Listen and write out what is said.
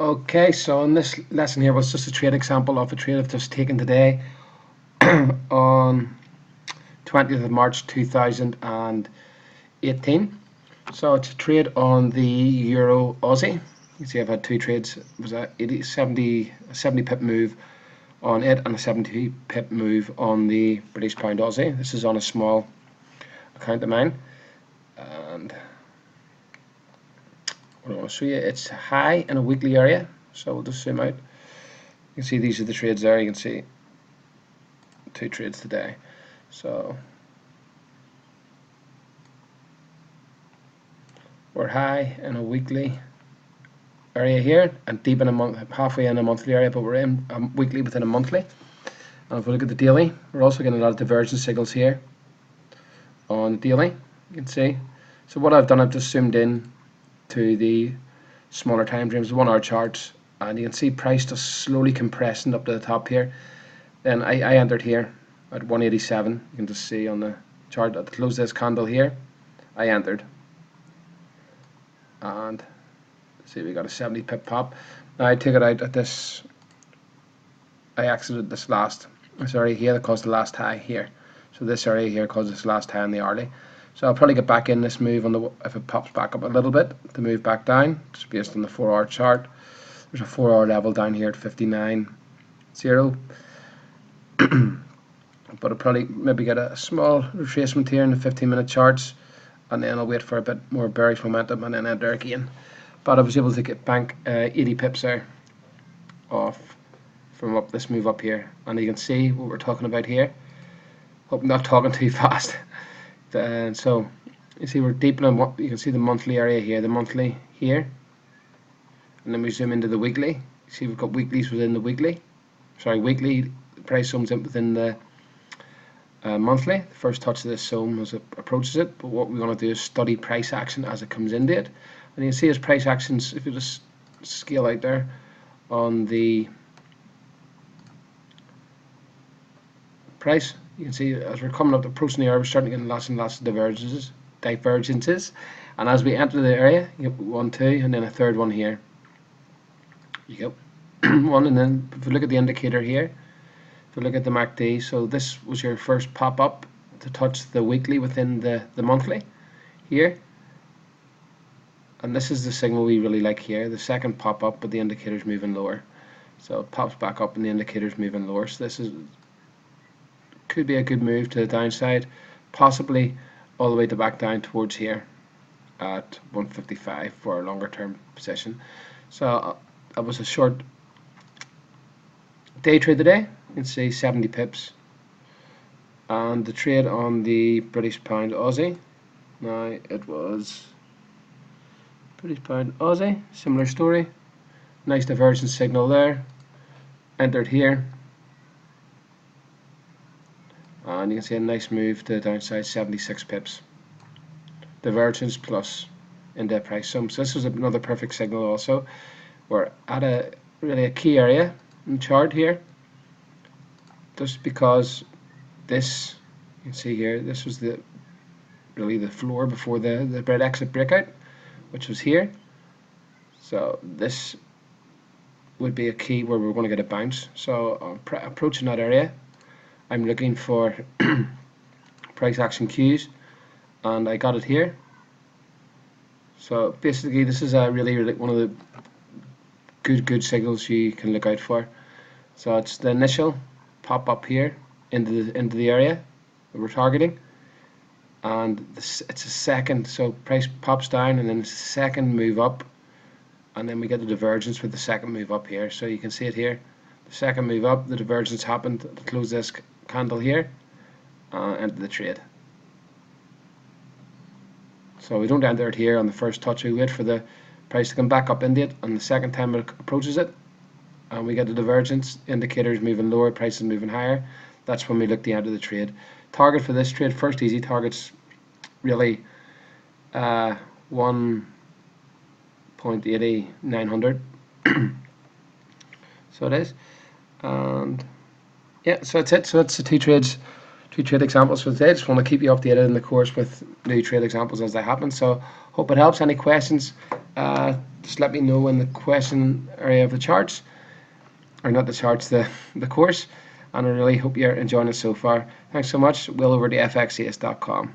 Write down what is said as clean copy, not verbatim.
Okay, so in this lesson here was just a trade example of a trade I've just taken today on 20th of March 2018. So it's a trade on the Euro Aussie. You can see I've had two trades. It was a 70 pip move on it and a 70 pip move on the British Pound Aussie. This is on a small account of mine. And what I want to show you, it's high in a weekly area, so we'll just zoom out. You can see these are the trades there. You can see two trades today. So we're high in a weekly area here and deep in a month, halfway in a monthly area, but we're in weekly within a monthly. And if we look at the daily, we're also getting a lot of divergence signals here on the daily. You can see. So what I've done, I've just zoomed in to the smaller time frames, the 1 hour charts, and you can see price just slowly compressing up to the top here. Then I entered here at 187. You can just see on the chart at the close of this candle here, I entered, and see we got a 70 pip pop. Now I took it out at this, I exited this area here that caused the last high here. So this area here caused this last high in the hourly. So I'll probably get back in this move on the, if it pops back up a little bit, to move back down, just based on the 4 hour chart. There's a 4 hour level down here at 59.0. But I'll probably maybe get a small retracement here in the 15-minute charts, and then I'll wait for a bit more bearish momentum and then enter again. But I was able to get bank 80 pips there off from up this move up here, and you can see what we're talking about here. Hope I'm not talking too fast. So you see we're deep in what you can see the monthly area here, the monthly here, and then we zoom into the weekly. You see we've got weeklies within the weekly. Sorry, weekly price zones in within the monthly. The first touch of this zone as it approaches it, but what we want to do is study price action as it comes into it. And you can see as price actions, if you just scale out there on the price, you can see as we're coming up approaching the area, we're starting to get lots and lots of divergences, and as we enter the area, you get 1, 2, and then a third one here. You get one, and then if we look at the indicator here, if we look at the MACD, so this was your first pop up to touch the weekly within the monthly here, and this is the signal we really like here, the second pop up, but the indicator's moving lower. So it pops back up and the indicator's moving lower. So this could be a good move to the downside, possibly all the way to back down towards here at 155 for a longer term position. So that was a short day trade today. You can see 70 pips, and the trade on the British Pound Aussie, now it was British Pound Aussie, similar story, nice divergence signal there, entered here, and you can see a nice move to the downside, 76 pips, divergence plus in that price sum. So this was another perfect signal. Also we're at a really a key area in the chart here, just because this, you can see here, this was really the floor before the red exit breakout, which was here. So this would be a key where we're going to get a bounce. So approaching that area, I'm looking for price action cues, and I got it here. So basically this is a really one of the good signals you can look out for. So it's the initial pop up here into the area that we're targeting, and it's a second, so price pops down and then it's a second move up, and then we get the divergence with the second move up here. So you can see it here, the second move up, the divergence happened to close this candle here, enter the trade. So we don't enter it here on the first touch, we wait for the price to come back up into it, and the second time it approaches it and we get the divergence, indicators moving lower, price is moving higher, that's when we look to enter the trade. Target for this trade, first easy target's really 1.80900. So it is, and yeah, so that's it. So that's the two trade examples for today. Just want to keep you updated in the course with new trade examples as they happen. So hope it helps. Any questions, just let me know in the question area of the charts, or not the charts, the course, and I really hope you're enjoying it so far. Thanks so much. Will over to fxas.com.